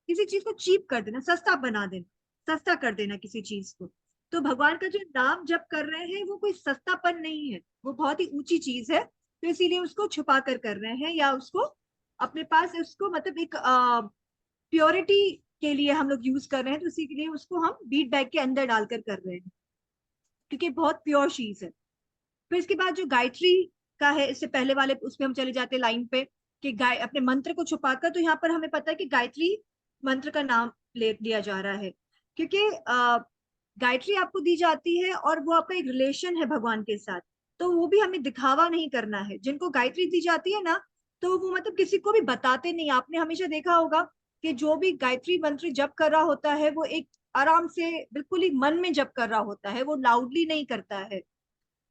किसी चीज को चीप कर देना, सस्ता बना देना, सस्ता कर देना किसी चीज को। तो भगवान का जो नाम जप कर रहे हैं वो कोई सस्तापन नहीं है, वो बहुत ही ऊंची चीज है। तो इसीलिए उसको छुपा कर रहे हैं, या उसको अपने पास उसको मतलब एक प्योरिटी के लिए हम लोग यूज कर रहे हैं, तो इसी के लिए उसको हम बीट बैग के अंदर डालकर कर रहे हैं, क्योंकि बहुत प्योर चीज है। फिर इसके बाद जो गायत्री का है, इससे पहले वाले उसमें हम चले जाते हैं लाइन पे कि गाय अपने मंत्र को छुपाकर। तो यहाँ पर हमें पता है कि गायत्री मंत्र का नाम ले लिया जा रहा है, क्योंकि गायत्री आपको दी जाती है और वो आपका एक रिलेशन है भगवान के साथ, तो वो भी हमें दिखावा नहीं करना है। जिनको गायत्री दी जाती है ना, तो वो मतलब किसी को भी बताते नहीं। आपने हमेशा देखा होगा कि जो भी गायत्री मंत्र जप कर रहा होता है वो एक आराम से बिल्कुल ही मन में जप कर रहा होता है, वो लाउडली नहीं करता है।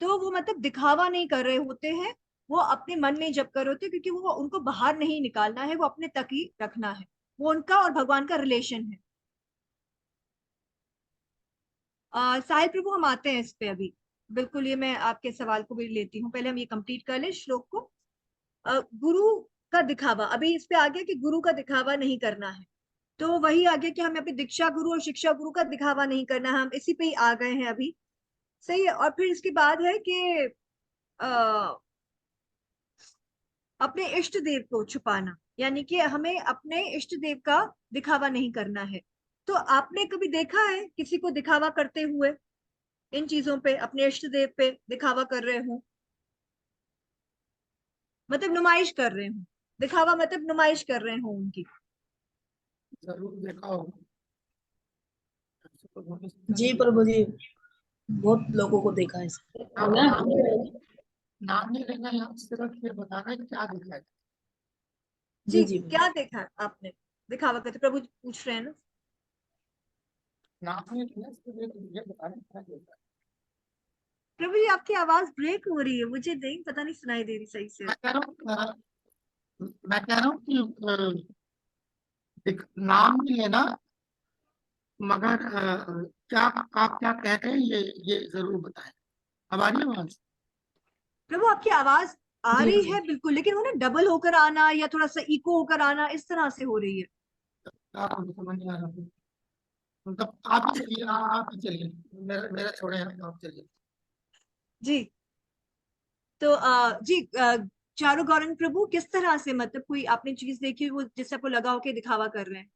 तो वो मतलब दिखावा नहीं कर रहे होते हैं, वो अपने मन में जप कर रहे होते हैं, क्योंकि वो उनको बाहर नहीं निकालना है, वो अपने तक ही रखना है। वो उनका और भगवान का रिलेशन है। साहिल प्रभु, हम आते हैं इस पे अभी। बिल्कुल, ये मैं आपके सवाल को भी लेती हूँ, पहले हम ये कंप्लीट कर ले श्लोक को। गुरु का दिखावा, अभी इस पे आ गया कि गुरु का दिखावा नहीं करना है। तो वही आ गया कि हमें अपनी दीक्षा गुरु और शिक्षा गुरु का दिखावा नहीं करना है, हम इसी पे ही आ गए हैं अभी। सही है। और फिर इसके बाद है कि अपने इष्ट देव को छुपाना, यानी कि हमें अपने इष्ट देव का दिखावा नहीं करना है। तो आपने कभी देखा है किसी को दिखावा करते हुए इन चीजों पे, अपने इष्ट देव पे दिखावा कर रहे हो, मतलब नुमाइश कर रहे हो, दिखावा मतलब नुमाइश कर रहे हो उनकी? जरूर देखा होगा। जी प्रभु जी, बहुत लोगों को देखा है। नाम नहीं लेना है, आप सिर्फ ये बताना है क्या दिखा है। जी जी, क्या देखा आपने? दिखावा करते प्रभु जी पूछ रहे हैं ना। नाम नहीं लेना, सिर्फ ये बताना क्या देखा है। प्रभु जी आपकी आवाज ब्रेक हो रही है, मुझे नहीं पता, नहीं सुनाई दे रही सही से। मैं कह रहा हूँ कि नाम नहीं लेना, मगर क्या आप क्या कह रहे हैं ये जरूर बताएं। अब आ रही है आवाज? प्रभु आपकी आवाज आ जी, रही जी। है बिल्कुल, लेकिन वो ना डबल होकर आना या थोड़ा सा इको होकर आना, इस तरह से हो रही है। मुझे समझ नहीं आ रहा है। मतलब आप ही चलिए, आप ही चलिए, मेरा छोड़े हैं, आप चलिए। जी तो जी चारू गौरंग प्रभु किस तरह से, मतलब कोई आपने चीज देखी वो जिससे आपको लगा हो कि दिखावा कर रहे हैं?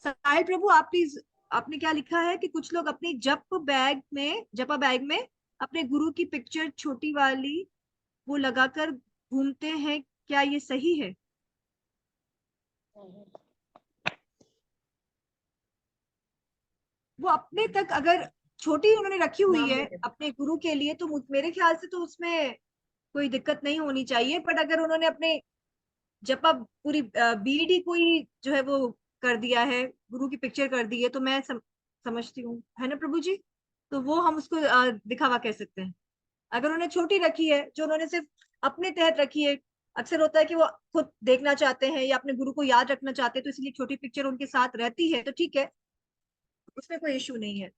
साहिल प्रभु आप प्लीज, आपने क्या लिखा है कि कुछ लोग अपनी जपा बैग में अपने गुरु की पिक्चर छोटी वाली वो लगाकर घूमते हैं, क्या ये सही है? वो अपने तक अगर छोटी उन्होंने रखी हुई है अपने गुरु के लिए, तो मेरे ख्याल से तो उसमें कोई दिक्कत नहीं होनी चाहिए। बट अगर उन्होंने अपने जपा पूरी बीडी कोई जो है वो कर दिया है, गुरु की पिक्चर कर दी है, तो मैं समझती हूँ, है ना प्रभु जी, तो वो हम उसको दिखावा कह सकते हैं। अगर उन्होंने छोटी रखी है, जो उन्होंने सिर्फ अपने तहत रखी है, अक्सर होता है कि वो खुद देखना चाहते हैं या अपने गुरु को याद रखना चाहते हैं, तो इसलिए छोटी पिक्चर उनके साथ रहती है, तो ठीक है, उसमें कोई इशू नहीं है।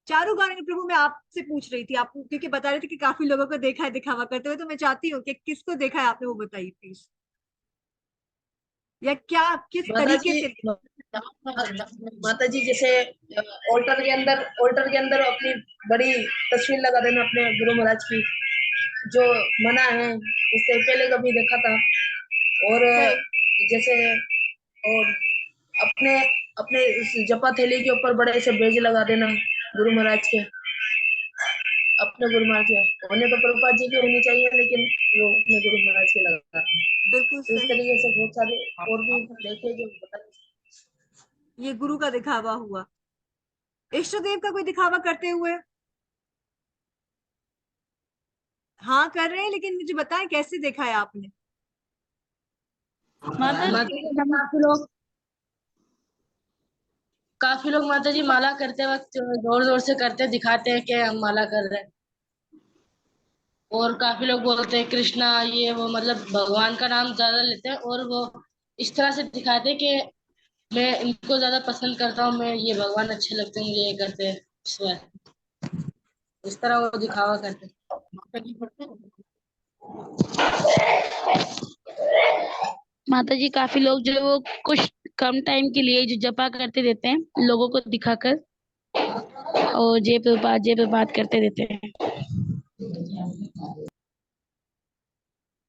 चारू गौरंग प्रभु मैं आपसे पूछ रही थी, आप क्योंकि बता रहे थे कि काफी लोगों को देखा है दिखावा करते हुए, तो मैं चाहती हूँ कि किसको देखा है आपने, वो बताइए प्लीज, या क्या किस माता तरीके जी, से। माता जी जैसे ऑल्टर के अंदर अपनी बड़ी तस्वीर लगा देना अपने गुरु महाराज की, जो मना है, इससे पहले कभी देखा था। और जैसे और अपने अपने उस जपा थैली के ऊपर बड़े से बेज लगा देना गुरु महाराज के, अपने गुरु महाराज के होने तो प्रभुपाद जी के होनी चाहिए, लेकिन वो अपने गुरु महाराज के लगाते हैं। बिल्कुल इस तरीके से बहुत सारे और भी देखे जो बता, ये गुरु का दिखावा हुआ। इष्ट देव का कोई दिखावा करते हुए? हाँ कर रहे हैं, लेकिन मुझे बताएं कैसे देखा है आपने? काफी लोग माता जी माला करते वक्त जोर जोर से करते दिखाते हैं कि हम माला कर रहे हैं, और काफी लोग बोलते हैं कृष्णा ये वो, मतलब भगवान का नाम ज्यादा लेते हैं, और वो इस तरह से दिखाते हैं कि मैं इनको ज्यादा पसंद करता हूँ, मैं ये भगवान अच्छे लगते हैं मुझे, ये करते हैं, इस तरह वो दिखावा करते हैं। माता जी काफी लोग जो वो कुछ कम टाइम के लिए जो जपा करते देते हैं लोगों को दिखाकर, और जय प्रभुपाद करते देते हैं।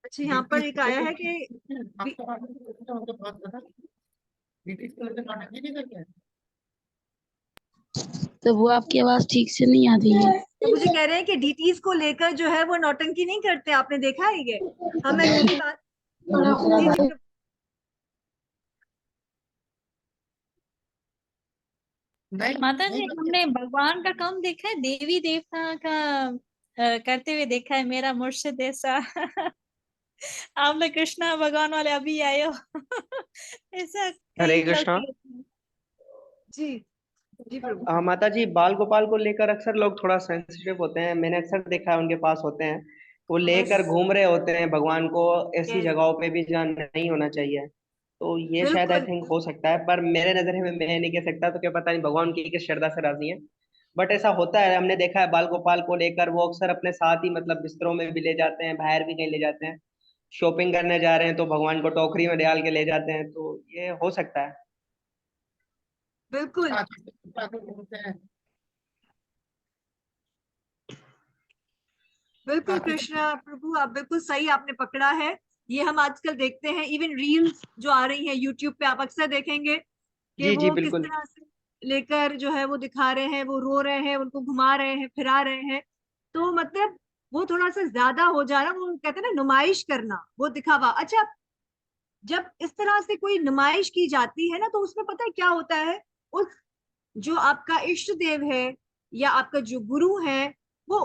अच्छा, यहाँ पर एक आया है कि तो वो आपकी आवाज ठीक से नहीं आ रही है। तो मुझे कह रहे हैं कि डीटीज को लेकर जो है वो नौटंकी नहीं करते, आपने देखा है ये? हाँ मैं उनकी बात जी माता जी हमने भगवान का कम देखा है, देवी देवता का करते हुए देखा है। मेरा मुर्शिद ऐसा आप लोग कृष्णा भगवान वाले अभी आए हो ऐसा हरे कई लोग कृष्णा। जी जी प्रभु। माता जी बाल गोपाल को लेकर अक्सर लोग थोड़ा सेंसिटिव होते हैं, मैंने अक्सर देखा है उनके पास होते हैं, वो लेकर घूम रहे होते हैं भगवान को ऐसी जगहों पे भी जहाँ नहीं होना चाहिए, तो ये शायद आई थिंक हो सकता है, पर मेरे नजर में मैं नहीं कह सकता, तो क्या पता नहीं भगवान की किस श्रद्धा से राजी है, बट ऐसा होता है, हमने देखा है बाल गोपाल को लेकर वो अक्सर अपने साथ ही मतलब बिस्तरों में भी ले जाते हैं, बाहर भी कहीं ले जाते हैं, शॉपिंग करने जा रहे हैं तो भगवान को टोकरी में डाल के ले जाते हैं, तो ये हो सकता है। बिल्कुल बिल्कुल कृष्णा प्रभु, आप बिल्कुल सही आपने पकड़ा है। ये हम आजकल देखते हैं, इवन रील्स जो आ रही हैं यूट्यूब पे, आप अक्सर देखेंगे कि जी जी वो किस बिल्कुल। तरह से लेकर जो है वो दिखा रहे हैं, वो रो रहे हैं, उनको घुमा रहे हैं, फिरा रहे हैं, तो मतलब वो थोड़ा सा ज्यादा हो जा रहा है, वो कहते हैं ना नुमाइश करना, वो दिखावा। अच्छा जब इस तरह से कोई नुमाइश की जाती है ना, तो उसमें पता है क्या होता है, उस जो आपका इष्ट देव है या आपका जो गुरु है, वो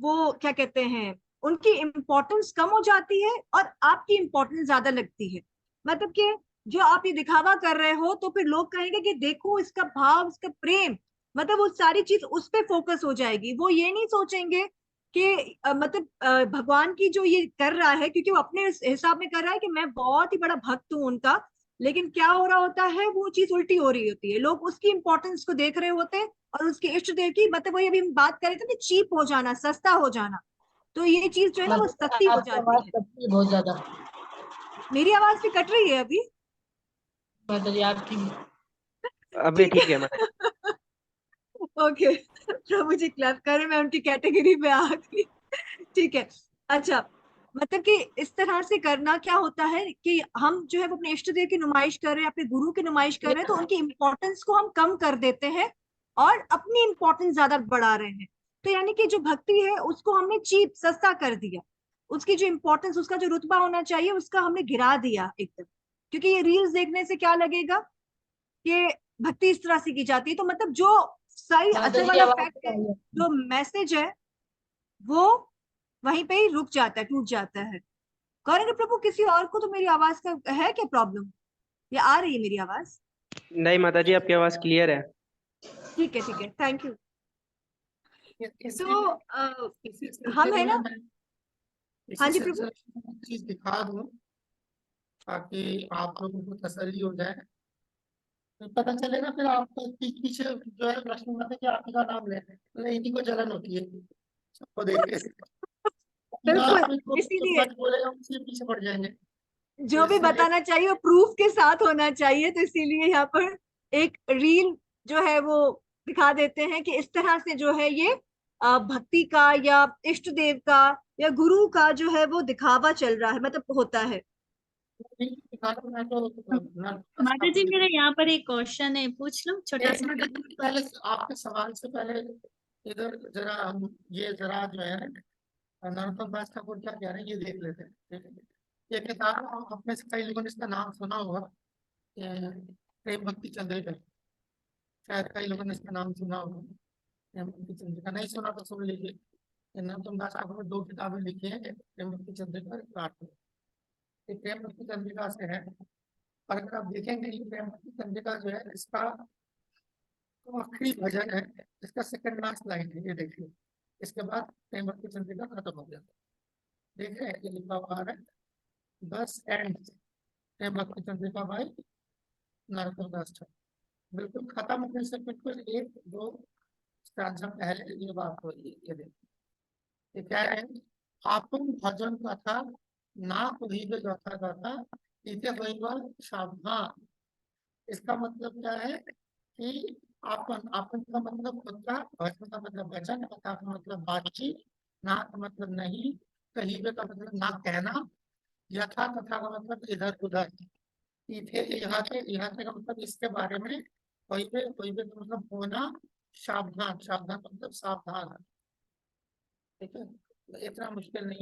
वो क्या कहते हैं, उनकी इम्पोर्टेंस कम हो जाती है और आपकी इम्पोर्टेंस ज्यादा लगती है। मतलब कि जो आप ये दिखावा कर रहे हो, तो फिर लोग कहेंगे कि देखो इसका भाव, इसका प्रेम, मतलब वो सारी चीज उस पे फोकस हो जाएगी। वो ये नहीं सोचेंगे कि मतलब भगवान की जो ये कर रहा है, क्योंकि वो अपने हिसाब में कर रहा है कि मैं बहुत ही बड़ा भक्त हूँ उनका, लेकिन क्या हो रहा होता है, वो चीज उल्टी हो रही होती है। लोग उसकी इंपॉर्टेंस को देख रहे होते हैं और उसके इष्ट देव की, मतलब वही अभी हम बात कर रहे थे ना, चीप हो जाना, सस्ता हो जाना, तो ये चीज जो है ना वो सस्ती हो आपकी आवाज जाती है। कटती है बहुत ज्यादा। मेरी आवाज भी कट रही है अभी? माता जी आपकी अभी ठीक ठीक है है। माता ओके, प्रभु जी क्लैप करें, मैं उनकी कैटेगरी में आ गई। ठीक है। अच्छा, मतलब कि इस तरह से करना क्या होता है कि हम जो है वो अपने इष्ट देव की नुमाइश कर रहे हैं, अपने गुरु की नुमाइश कर रहे हैं, तो उनकी इम्पोर्टेंस को हम कम कर देते हैं और अपनी इम्पोर्टेंस ज्यादा बढ़ा रहे हैं। तो यानी कि जो भक्ति है उसको हमने चीप, सस्ता कर दिया, उसकी जो इम्पोर्टेंस, उसका जो रुतबा होना चाहिए उसका हमने गिरा दिया एकदम। क्योंकि ये रील्स देखने से क्या लगेगा कि भक्ति इस तरह से की जाती है, तो मतलब जो सही माता असल जी वाला आवाज फैक्ट है, जो मैसेज है, वो वहीं पे ही रुक जाता है, टूट जाता है। गौरंग प्रभु, किसी और को तो मेरी आवाज का है क्या प्रॉब्लम, या आ रही है मेरी आवाज? नहीं माता जी, आपकी आवाज क्लियर है। ठीक है, ठीक है, थैंक यू। इसी तो इसी हम है सिलसिले ना, में हाँ इसी जी प्रभु। सिलसिले में एक चीज दिखा दूं ताकि आप लोगों को तसल्ली हो जाए। तो पता चलेगा फिर आपको पीछे जो है लक्ष्मी माता की आरती का नाम लेते हैं, तो इन्हीं को जलन होती है सबको देख के। बिल्कुल, कोई तो इसीलिए सच बोलेगा उसके पीछे पड़ जाएंगे, तो जो भी इसलिए बताना चाहिए वो प्रूफ के साथ होना चाहिए, तो इसीलिए यहाँ पर एक रील जो है वो दिखा देते हैं कि इस तरह से जो है ये भक्ति का या इष्ट देव का या गुरु का जो है वो दिखावा चल रहा है, मतलब होता है। माता जी मेरे यहाँ पर एक क्वेश्चन है, पूछ लो छोटा एक सा। मिनट पहले, आपके सवाल से पहले इधर जरा हम ये जरा जो है नरोत्तम दास ठाकुर क्या कह रहे हैं ये देख लेते हैं, ठीक है? ये किताब आप में से कई लोगों ने इसका नाम सुना होगा, प्रेम भक्ति चंद्रिका। शायद कई लोगों ने इसका नाम सुना होगा, प्रेम भक्ति चंद्रिका। नहीं सुना तो सुन लीजिए। नरोत्तम दास ठाकुर ने 2 किताबें लिखी हैं, प्रेम भक्ति चंद्रिका और प्रेम भक्ति चंद्रिका से है। और अगर आप देखेंगे ये प्रेम भक्ति चंद्रिका जो है, इसका तो आखिरी भजन है, इसका सेकंड लास्ट लाइन है, ये देखिए। इसके बाद प्रेम भक्ति चंद्रिका खत्म हो जाता है। देख रहे हैं ये लिखा हुआ है, बस एंड प्रेम भक्ति चंद्रिका भाई नरोत्तम दास ठाकुर। बिल्कुल खत्म होने से बिल्कुल 1-2 स्टांजा पहले ये बात हो रही है, ये देखिए। ये क्या है, आपन भजन कथा ना कहिबे गाथा गाथा इसे होइबा सावधान। इसका मतलब क्या है कि आपन, आपन का मतलब खुद का, भजन का मतलब वचन, कथा का मतलब बातचीत, ना का मतलब नहीं, कहिबे का मतलब ना कहना, यथा कथा का मतलब इधर उधर, इथे यहाँ से का मतलब इसके बारे में, होइबे का मतलब होना, सावधान, सावधान का मतलब सावधान है। ठीक है, इतना मुश्किल नहीं है।